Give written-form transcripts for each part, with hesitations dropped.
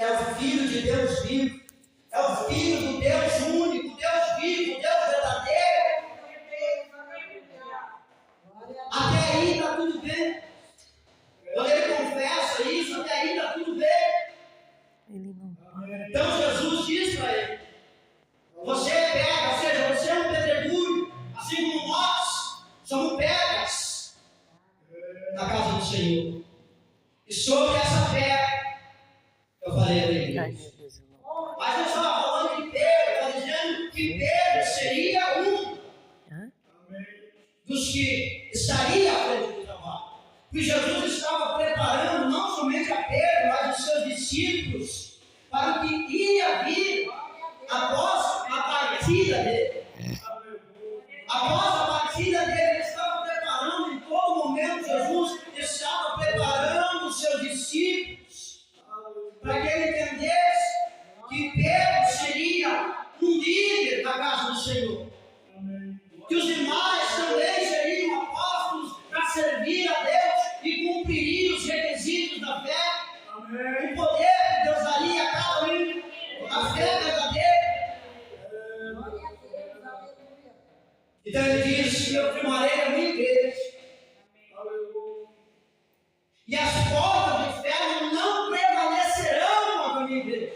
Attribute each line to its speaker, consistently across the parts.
Speaker 1: é o Filho de Deus vivo, é o Filho do Deus único, Deus vivo, Deus verdadeiro. Até aí está tudo bem. Quando ele confessa isso, até aí está tudo bem. Então Jesus diz para ele: você é pedra, ou seja, você é um pedregulho, assim como nós somos pedras na casa do Senhor. E sobre essa pedra, eu falei para ele. Mas eu estava falando de Pedro, eu estava dizendo que Pedro seria um dos que estaria à frente do trabalho. Porque Jesus estava preparando não somente a Pedro, mas os seus discípulos para o que iria vir após a partida dele. Após a partida dele, ele estava preparando em todo momento. Jesus estava preparando os seus discípulos para que ele entendesse que Pedro seria um líder da casa do Senhor. Que os demais também seriam apóstolos para servir a Deus e cumprir os requisitos da fé. O poder que Deus daria a cada um, a fé verdadeira. Então ele diz que eu firmarei a minha igreja. E as portas do inferno não prevalecerão contra a minha igreja.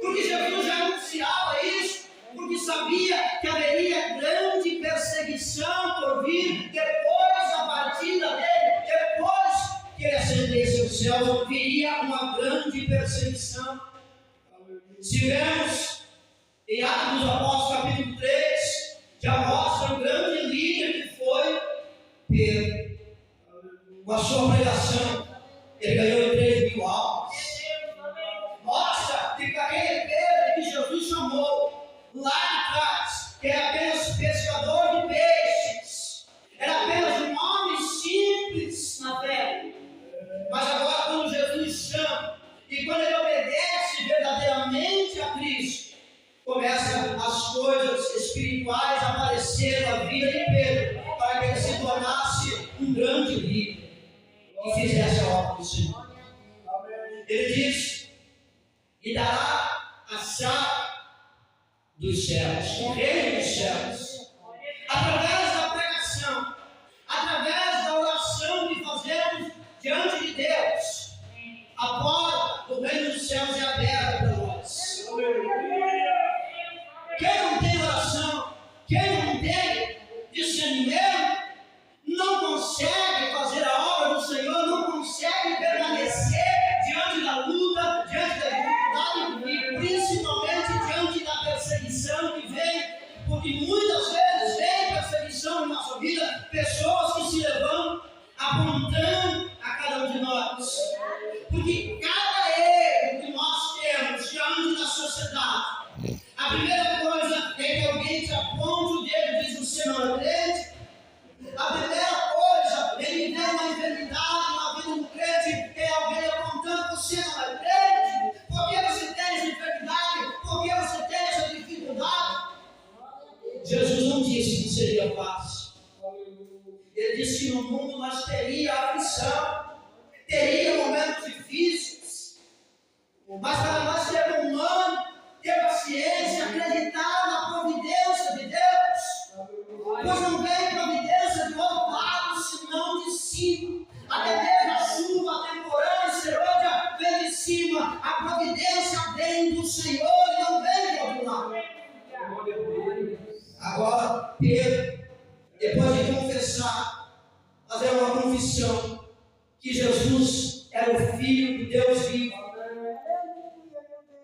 Speaker 1: Porque Jesus já anunciava isso, porque sabia que haveria grande perseguição por vir depois da partida dele, depois que ele ascendesse aos céus, viria uma grande perseguição. Se vemos em Atos dos Apóstolos, capítulo 3, já mostra o grande líder que foi Pedro. Com a sua pregação, ele ganhou 3.000 almas. Mostra que aquele Pedro que Jesus chamou lá atrás, que era apenas pescador de peixes, era apenas um homem simples na fé. Mas agora, quando Jesus chama e quando ele obedece verdadeiramente a Cristo, começam as coisas espirituais a aparecer na vida de Pedro, para que ele se tornasse um grande líder e fizesse a obra do Senhor. Ele diz: e dará a chave dos céus, o reino dos céus, através da pregação, através da oração que fazemos diante de Deus. A porta do reino dos céus é aberta para nós. Quem não tem oração, quem não tem discernimento, não consegue fazer a obra do Senhor, não consegue permanecer diante da luta, diante da dificuldade e principalmente diante da perseguição que vem, porque muitas vezes vem perseguição em nossa vida, pessoas que se levantam apontando a cada um de nós, porque cada erro que nós temos diante da sociedade, a primeira coisa é que alguém te aponta o dedo e diz: você não é crente. A primeira coisa é que vem uma enfermidade na vida do crente, é alguém apontando: você não é crente. Por que você tem essa enfermidade? Por que você tem essa dificuldade? Jesus não disse que seria fácil. Ele disse que no mundo nós teríamos aflição, teria momentos difíceis, mas para nós ser humano, ter paciência, acreditar na providência de Deus, pois não vem providência de outro lado, senão de cima. Até mesmo a chuva temporânea e serôdia vem de cima. A providência vem do Senhor e não vem de outro lado. Agora Pedro, depois de confessar, fazer uma confissão que Jesus era o Filho de Deus vivo,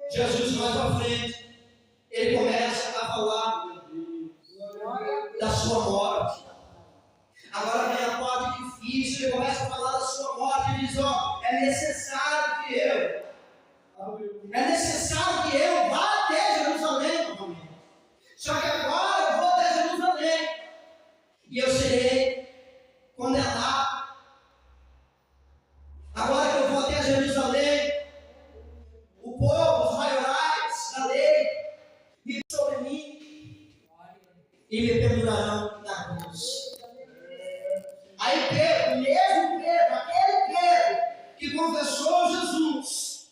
Speaker 1: Jesus mais à frente, ele começa a falar da sua morte. Agora vem a parte difícil, ele começa a falar da sua morte. Ele diz: ó, é necessário que eu vá até Jerusalém novamente. Só que agora eu vou até Jerusalém e eu serei condenado. Agora que eu vou até Jerusalém, o povo, os maiorais da lei, virão sobre mim e me pendurarão na cruz. Aí Pedro, mesmo Pedro, aquele Pedro que confessou Jesus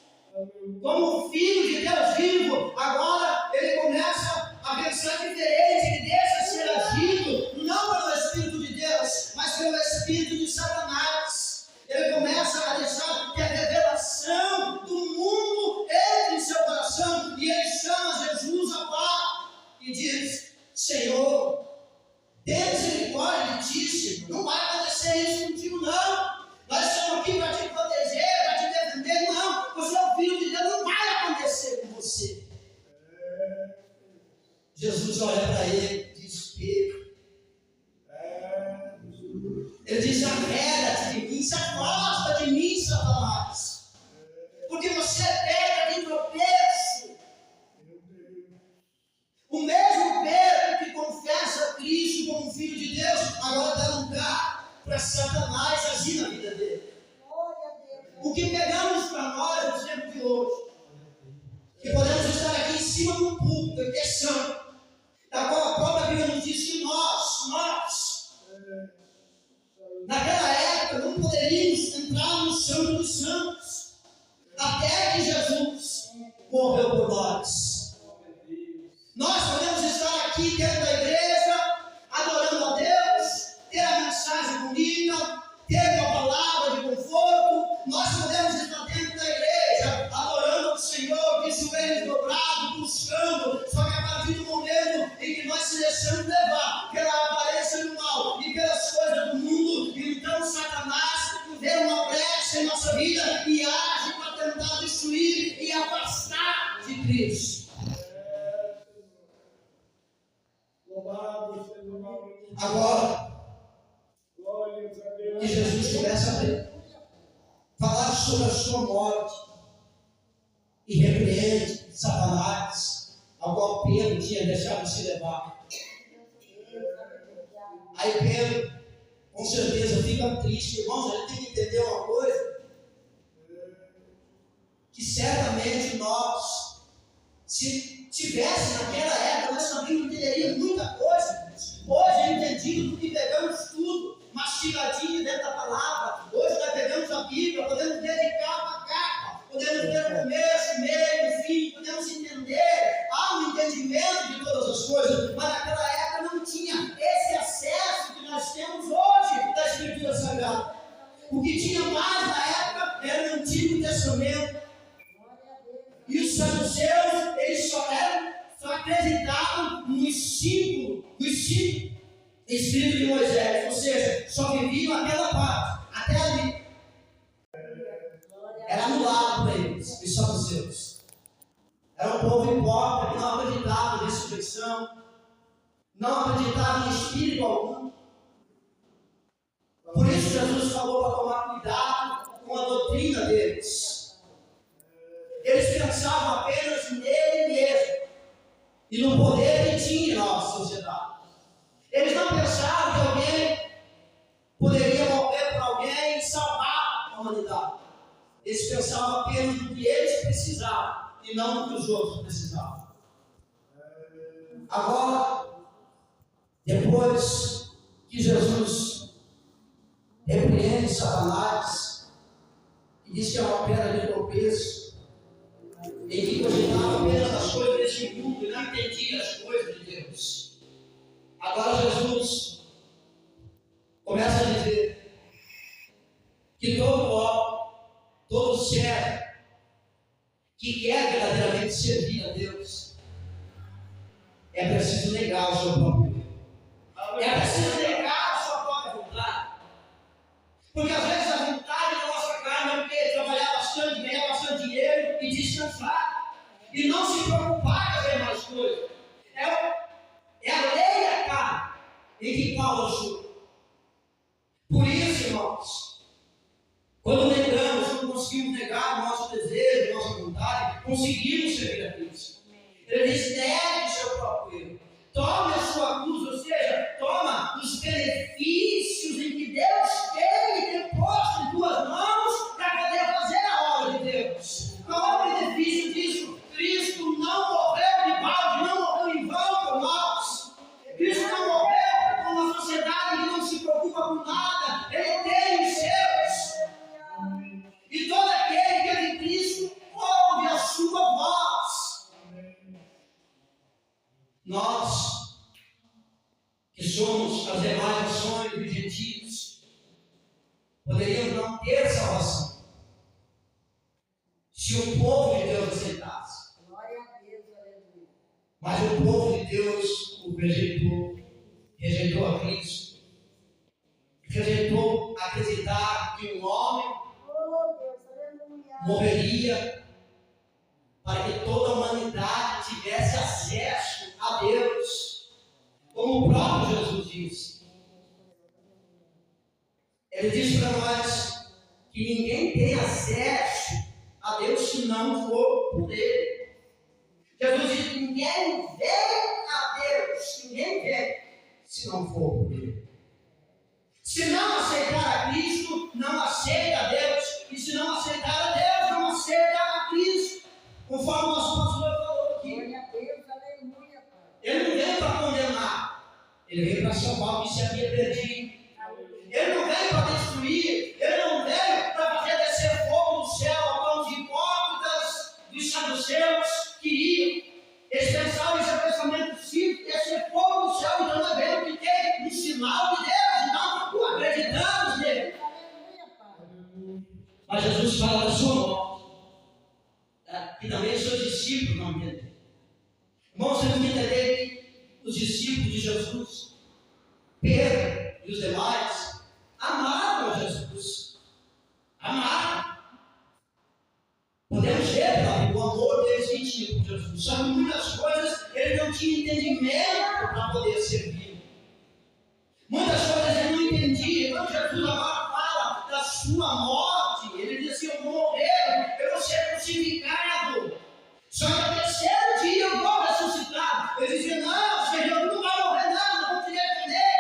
Speaker 1: como como filho de Deus vivo, agora ele começa a pensar diferente, ele deixa ser agido, não pelo Espírito de Deus, mas pelo Espírito de Satanás. Ele começa a deixar que a revelação do mundo entre em seu coração, e ele chama Jesus a par e diz: Senhor, tem misericórdia de ti, Senhor. Não vai acontecer isso contigo, não. Nós estamos aqui para te proteger, para te defender. Não, você é o filho de Deus, não vai acontecer com você. Jesus olha para ele, diz: Pedro. Ele diz: arreda-te de mim, se afasta de mim, Satanás, porque você é pedra de tropeço. O mesmo Pedro que confessa Cristo como filho de Deus, agora dá lugar para Satanás agir na vida dele. O que pegamos para nós no tempo de hoje, que podemos estar aqui em cima do púlpito, que é santo, da qual a própria Bíblia nos diz que nós, naquela época, não poderíamos entrar no Santo dos Santos, até que Jesus morreu por nós. Nós podemos estar aqui dentro da igreja, adorando a Deus, ter a mensagem bonita, ter uma palavra de conforto. Nós podemos estar dentro da igreja, adorando ao Senhor, de joelhos dobrados, buscando. Só que a partir do momento em que nós se deixamos levar pela aparência do mal e pelas coisas do mundo, então Satanás vê uma brecha em nossa vida e age para tentar destruir e afastar de Cristo. Agora, que Jesus começa a falar sobre a sua morte e repreende Satanás, ao qual Pedro tinha deixado se levar. Aí Pedro, com certeza, fica triste. Irmãos, a gente tem que entender uma coisa, que certamente nós, se tivesse naquela época, nós também não entenderíamos muita coisa. Hoje é entendido porque pegamos tudo mastigadinho dentro da palavra. Hoje nós pegamos a Bíblia, podemos ler de capa a capa, podemos ler o começo, meio, fim, podemos entender. Há um entendimento de todas as coisas, mas naquela época não tinha esse acesso que nós temos hoje da Escritura Sagrada. O que tinha mais na época era o Antigo Testamento. E os saduceus, eles só acreditavam nos cinco Espíritos de Moisés, ou seja, só viviam aquela parte, até ali. Era anulado para eles, os saduceus. Era um povo hipócrita que não acreditava em ressurreição, não acreditava em espírito algum. Por isso Jesus falou para tomar cuidado com a doutrina deles. Eles pensavam apenas nele mesmo e no poder que tinha em nossa sociedade. Eles não pensavam que alguém poderia morrer por alguém e salvar a humanidade. Eles pensavam apenas no que eles precisavam e não no que os outros precisavam. Agora, depois que Jesus repreende Satanás e diz que é uma pedra de tropeço, em que cogitava apenas as coisas deste mundo e não entendia as coisas de Deus. Agora Jesus começa a dizer que todo homem, todo servo que quer verdadeiramente servir a Deus, é preciso negar o seu próprio eu. É preciso negar a sua própria vontade. Porque às vezes a vontade da nossa carne é o quê? Trabalhar bastante, ganhar bastante dinheiro e descansar. E não se preocupar com as demais coisas. É a lei da carne em que Paulo achou. Por isso, irmãos, quando negamos, quando conseguimos negar o nosso desejo, a nossa vontade, conseguimos servir a Cristo. Ele diz: negue o seu próprio eu. Tome a sua cruz, ou seja, toma os benefícios em que Deus tem posto em tuas mãos para poder fazer a obra de Deus. Qual é o benefício disso? Cristo não morreu de balde, não morreu em vão por nós. Cristo não morreu com uma sociedade que não se preocupa com nada. Ele tem os seus. E todo aquele que é de Cristo ouve a sua Nós, que somos as demais nações dos gentios, poderíamos não ter salvação se o povo de Deus aceitasse.
Speaker 2: Glória a Deus, aleluia.
Speaker 1: Mas o povo de Deus o rejeitou a Cristo, rejeitou acreditar que um homem morreria para que toda a humanidade tivesse acesso a Deus, como o próprio Jesus disse. Ele disse para nós que ninguém tem acesso a Deus se não for por Ele. Jesus disse que ninguém vem a Deus, ninguém vem se não for por Ele. Se não aceitar a Cristo, não aceita a Deus. E se não aceitar a Deus, não aceita a Cristo. Conforme o nosso pastor falou aqui.
Speaker 2: Glória a Deus, aleluia, Pai.
Speaker 1: Ele não veio para condenar. Ele veio para salvar o que se havia perdido. Ele não veio para destruir. Ele não veio para fazer descer fogo do céu, como os hipócritas dos saduceus queriam. Eles pensavam em seu pensamento simples, descer fogo do céu, então nós vemos que tem um sinal de Deus, não acreditamos nele.
Speaker 2: Aleluia, Pai.
Speaker 1: Mas Jesus fala da sua morte, que também os seus discípulos não entenderam. Irmãos, vocês não entenderem que os discípulos de Jesus, Pedro e os demais, amaram a Jesus. Amaram. Podemos ver, o amor deles que tinham por Jesus. Só que muitas coisas ele não tinha entendimento para poder servir. Muitas coisas ele não entendia. Quando Jesus agora fala da sua morte, ele diz assim: eu vou morrer, eu vou ser crucificado. Só que no terceiro dia eu vou ressuscitar. Ele dizia: não, Senhor, não vai morrer, não, nós vamos te defender.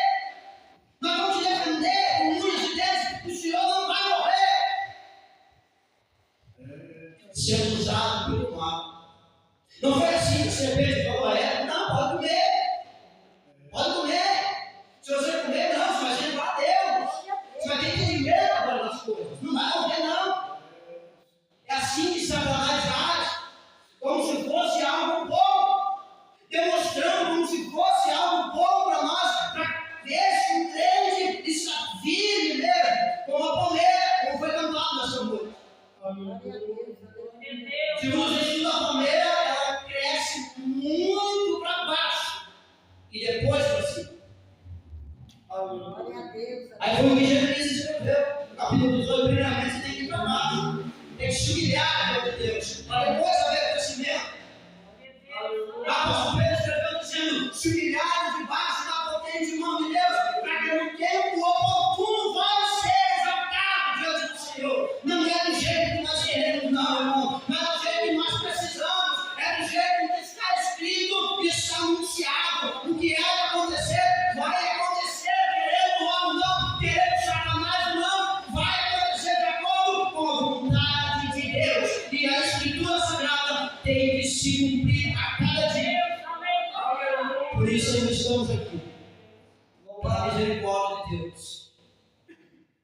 Speaker 1: Nós vamos te defender com unhas de dentes, o Senhor não vai morrer. Sendo usado pelo mal. Não foi assim que a serpente falou a ela: não, pode comer. Pode comer. Se você comer, não, você vai ser igual a Deus. Você vai ter que ter medo agora das coisas. Não vai morrer, não. É assim que Satanás age, como se fosse algo bom, demonstrando como se fosse algo bom para nós, para ver se o crente está firme mesmo, como a palmeira, como foi cantado nessa noite.
Speaker 2: Glória a Deus, aleluia.
Speaker 1: Se você estuda a palmeira, ela cresce muito para baixo e depois para cima.
Speaker 2: Glória a Deus,
Speaker 1: Aí foi o que Jesus escreveu, no capítulo 18, primeiramente você tem que ir para baixo, tem que se humilhar diante de Deus, para depois haver crescimento. O apóstolo Pedro escreveu dizendo: se humilhar debaixo da potente mão de Deus, para que no tempo oportuno vai ser exaltado diante do Senhor. Não é do jeito que nós queremos, não, irmão. Não é do jeito que nós precisamos, é do jeito que está escrito e está anunciado. O que há de acontecer, vai acontecer, querendo ou não, querendo Satanás ou não, vai acontecer de acordo com a vontade de Deus. E a Escritura Sagrada tem que se cumprir a cada dia. Por isso nós estamos aqui, pela misericórdia de Deus.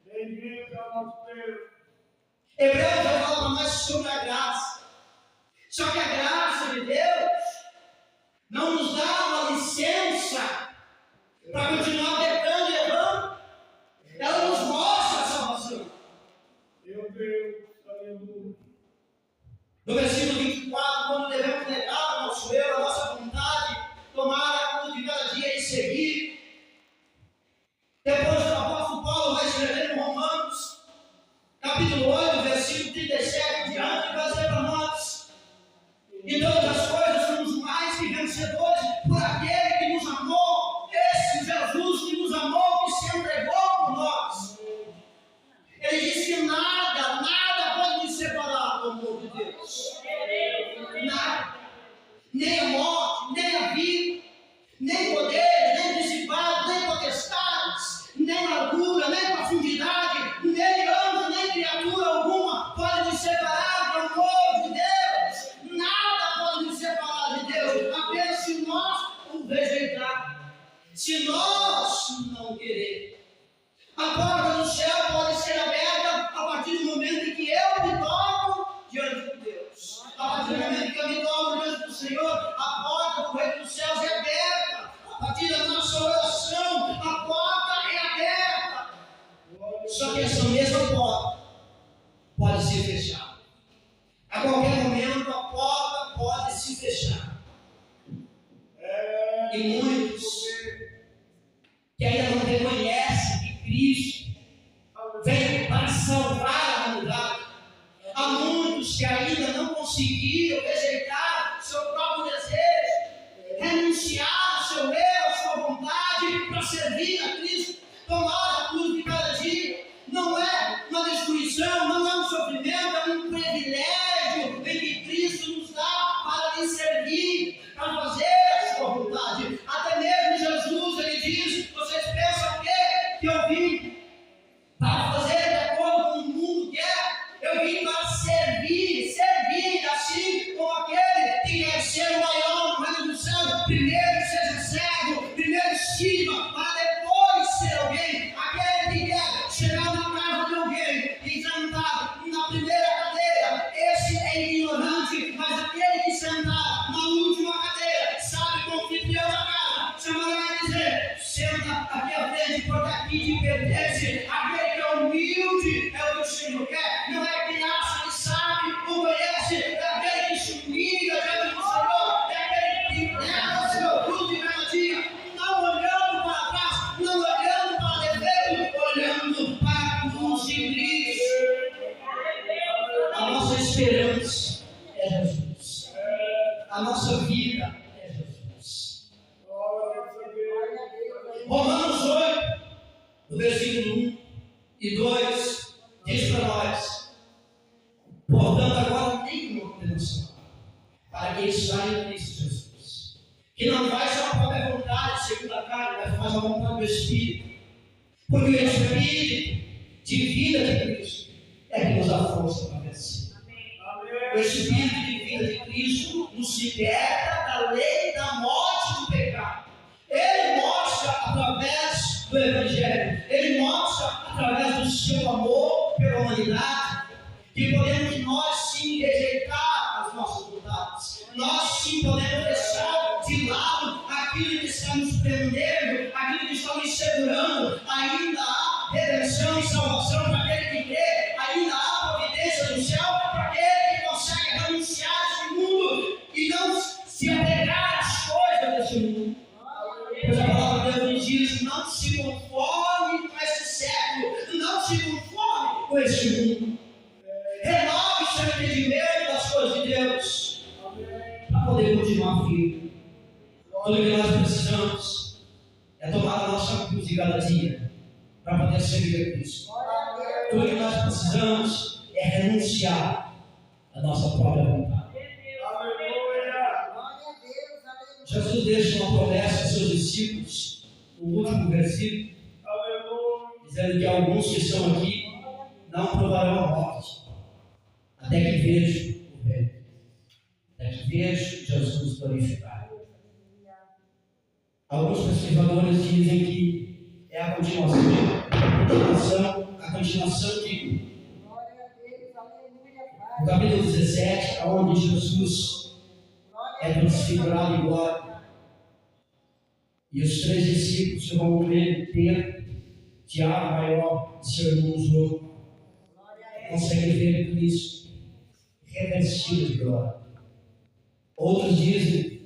Speaker 3: Bendito é o nosso Deus.
Speaker 1: Hebreus vai falar para nós sobre a graça. Só que a graça de Deus não nos dá uma licença para continuar pecando e errando. Ela nos mostra a salvação.
Speaker 3: Meu Deus, aleluia.
Speaker 1: No versículo 24, quando devemos negar o nosso eu, a nossa vontade, tomar a cruz de cada dia e seguir. Depois o apóstolo Paulo vai escrever em Romanos, capítulo 8, versículo 37 em diante, vai dizer para nós: em todas as coisas somos mais que vencedores por aquele que nos amou, esse Jesus que nos amou, que se entregou por nós. Ele disse que nada pode nos separar do amor de Deus. Nada. Nem a morte, nem a vida, nem poder, nem principado, nem potestades, nem largura, nem profundidade, nem anjo, nem criatura alguma pode nos separar do amor de Deus. Nada pode nos separar de Deus, apenas se nós o rejeitar, se nós não querer. A porta do céu pode ser aberta a partir do momento em que eu me dobro diante de Deus. A partir do momento que eu me dobro diante do Senhor, a porta do reino dos céus é aberta. Só que essa mesma porta pode se fechar. A qualquer momento a porta pode se fechar. E muitos que ainda não reconhecem que Cristo veio para salvar a humanidade. Há muitos que ainda não conseguiram rejeitar o seu próprio desejo, renunciar ao seu eu, à sua vontade para servir a Cristo, tomar a cruz de cada dia. Não é uma destruição, não é um sofrimento, é um privilégio em que Cristo nos dá para lhe servir, para fazer a sua vontade. Até mesmo Jesus, ele diz: vocês pensam o quê? Que eu vim para fazer de acordo com o mundo quer? Eu vim para servir, assim como aquele que quer ser o maior no reino do céu. Primeiro seja servo, primeiro sirva, para depois ser alguém. Aquele que quer chegar na casa de alguém e sentar na primeira cadeira, esse é ignorante. Mas aquele que sentar na última cadeira, sabe que o anfitrião da casa chamará e dizer: senta aqui à frente, porque aqui te pertence. Aquele que é humilde é o que o Senhor quer. Não é quem acha que sabe, conhece, é aquele que se humilha diante do Senhor, é aquele que leva o seu cruz de cada dia, não olhando para trás, não olhando para defeito, olhando para a cruz de Cristo. A nossa esperança é Jesus. A nossa vida é Jesus. Romanos 8, no versículo 1 e 2, diz para nós: portanto, agora nenhuma condenação para quem está em Cristo Jesus, que não faz a própria vontade segundo a carne, mas faz a vontade do Espírito. Porque o Espírito de vida de Cristo é que nos dá força para vencer. O Espírito de vida de Cristo nos liberta da lei da morte do pecado. Ele mostra através do Evangelho, ele mostra através do seu amor pela humanidade, que podemos nós sim rejeitar as nossas vontades. Nós sim podemos deixar de lado aquilo que está nos prendendo, aquilo que está nos segurando. Ainda há redenção e salvação para aquele que crê, ainda há providência do céu para aquele que consegue renunciar a esse mundo e não se apegar às coisas desse mundo. Pois a palavra de Deus nos diz: não se conforme com esse século, não se conforme com este mundo. Renove o seu entendimento das coisas de Deus, para poder continuar firme. Tudo que nós precisamos é tomar a nossa cruz de cada dia, para poder servir a Cristo. Tudo que nós precisamos é renunciar à nossa própria vontade. Jesus deixa uma promessa aos seus discípulos, no último versículo, dizendo que alguns que estão aqui não provarão a morte, até que vejam o Reino, até que vejam Jesus glorificado. Alguns pesquisadores dizem que é a continuação de o capítulo 17, onde Jesus é transfigurado em glória. E os 3 discípulos que vão com ele, Pedro, Tiago, maior, e seu irmão João, conseguem ver Cristo revestido de glória. Outros dizem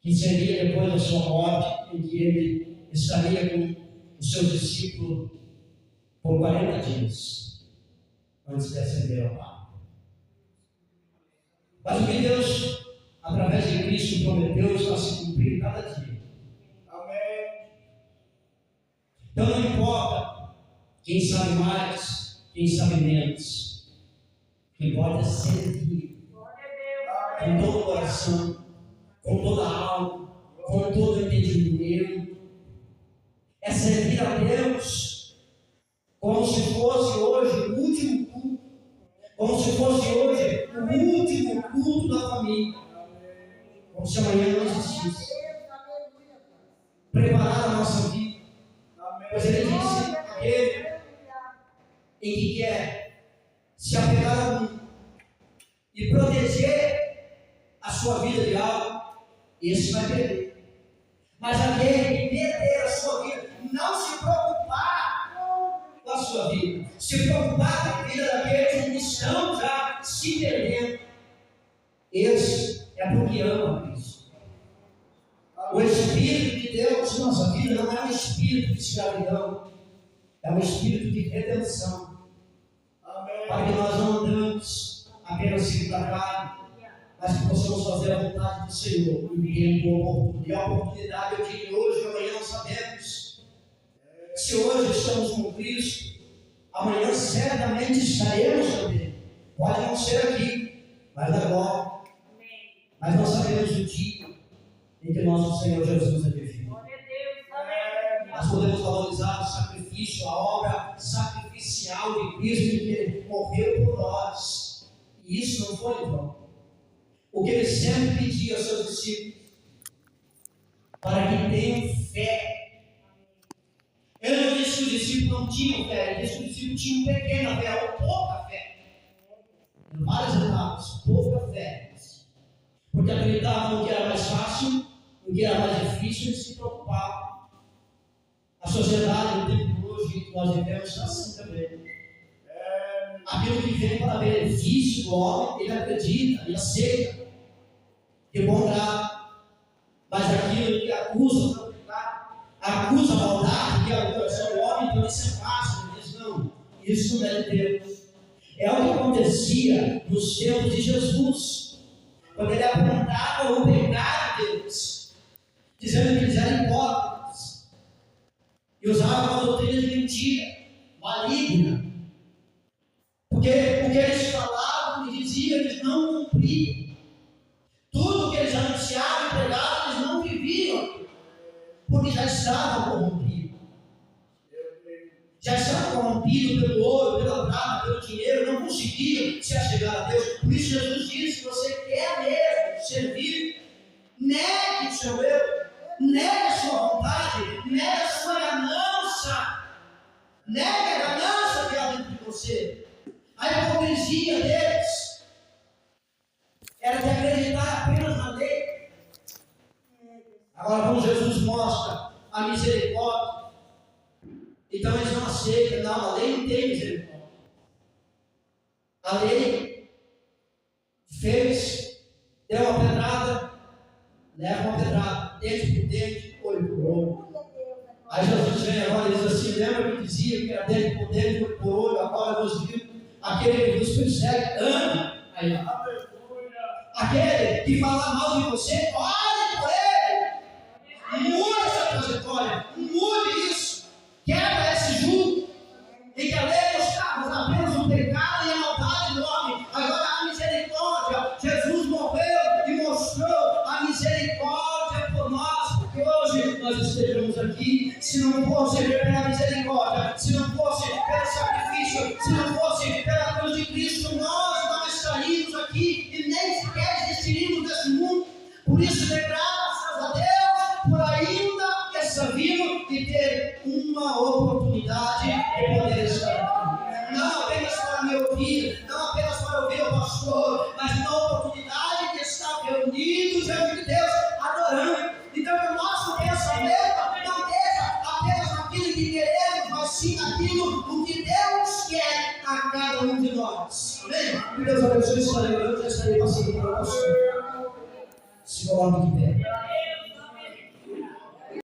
Speaker 1: que seria depois da sua morte, em que ele estaria com os seus discípulos por 40 dias, antes de ascender ao Pai. Mas o que Deus, através de Cristo, prometeu está se cumprindo cada dia. Amém. Então não importa quem sabe mais, quem sabe menos. O que importa é servir com todo o coração, com toda a alma, com todo o entendimento. É servir a Deus como se fosse hoje o último culto, como se fosse hoje o último culto da família, como se amanhã não existisse. Preparar a nossa vida, pois ele disse: aquele em que quer se apegar ao mundo e proteger a sua vida de algo, esse vai perder. Mas aquele que perder a sua vida, não se preocupar com a a sua vida, se preocupar com a vida daqueles que estão já se perdendo. Esse é porque ama Cristo. O Espírito de Deus em nossa vida não é um espírito de escravidão, é um espírito de redenção. Para que nós não andamos apenas segundo a carne, mas que possamos fazer a vontade do Senhor em tempo oportuno. E a oportunidade eu digo hoje e amanhã não sabemos. Se hoje estamos com Cristo, amanhã certamente estaremos também. Pode não ser aqui, mas agora. Mas nós sabemos o dia em que nosso Senhor Jesus é vivo. Nós podemos valorizar o sacrifício, a obra sacrificial de Cristo, que Ele morreu por nós. E isso não foi em vão. O que Ele sempre pedia aos seus discípulos, para que tenham fé. Ele não disse que os discípulos não tinham fé, ele disse que os discípulos tinham pequena fé ou pouca fé. Em várias etapas, pouca fé. Porque acreditavam no que era mais fácil, no que era mais difícil, eles se preocupavam. A sociedade, no tempo de hoje que nós vivemos, está assim também. Aquilo que vem para benefício do homem, ele acredita, ele aceita, de bom grado. Mas aquilo que acusa a maldade, que acusa o homem, então isso é fácil. Ele diz: não, isso não é de Deus. É o que acontecia nos tempos de Jesus, quando ele apontava o pecado deles, dizendo que eles eram hipócritas e usavam uma doutrina de mentira, maligna, porque o que eles falavam e diziam, eles não cumpriam. Tudo que eles anunciavam e pregavam, eles não viviam, porque já estavam corrompidos. Já estavam corrompidos pelo ouro, pela prata, pelo dinheiro, não conseguiam se achegar a Deus. Por isso Jesus disse: se você quer mesmo servir, negue o seu eu, negue a sua vontade, negue a sua ganância, negue a ganância que há dentro de você. A hipocrisia deles era de acreditar apenas na lei. Agora, quando Jesus mostra a misericórdia, então eles não aceitam. Não, a lei não tem misericórdia. A lei fez, deu uma pedrada, leva uma pedrada, dente por dente, olho por olho. Aí Jesus vem agora e diz assim: lembra que dizia que era dente por dente, olho por olho, agora vos digo, aquele que vos persegue, ame. Aí, aquele que fala mal de você, olhe por ele. Mude essa trajetória, mude isso. Quebra esse jugo em que a lei estava apenas o pecado e a maldade do homem. Agora a misericórdia. Jesus morreu e mostrou a misericórdia por nós, porque hoje nós estejamos aqui. Se não fosse pela misericórdia, se não fosse pelo sacrifício, se não fosse pela cruz de Cristo, nós não estaríamos aqui e nem sequer existiríamos nesse mundo. Por isso, dê graças a Deus por ainda estar vivo e ter uma oportunidade de poder estar aqui. Não apenas para me ouvir, não apenas para ouvir o pastor, mas uma oportunidade de estar reunidos diante de Deus, adorando. Então, que o nosso pensamento não esteja apenas naquilo que queremos, mas sim naquilo o que Deus quer a cada um de nós. Amém? Que Deus abençoe, estarei orando, já estarei passando para você. Se coloque de pé.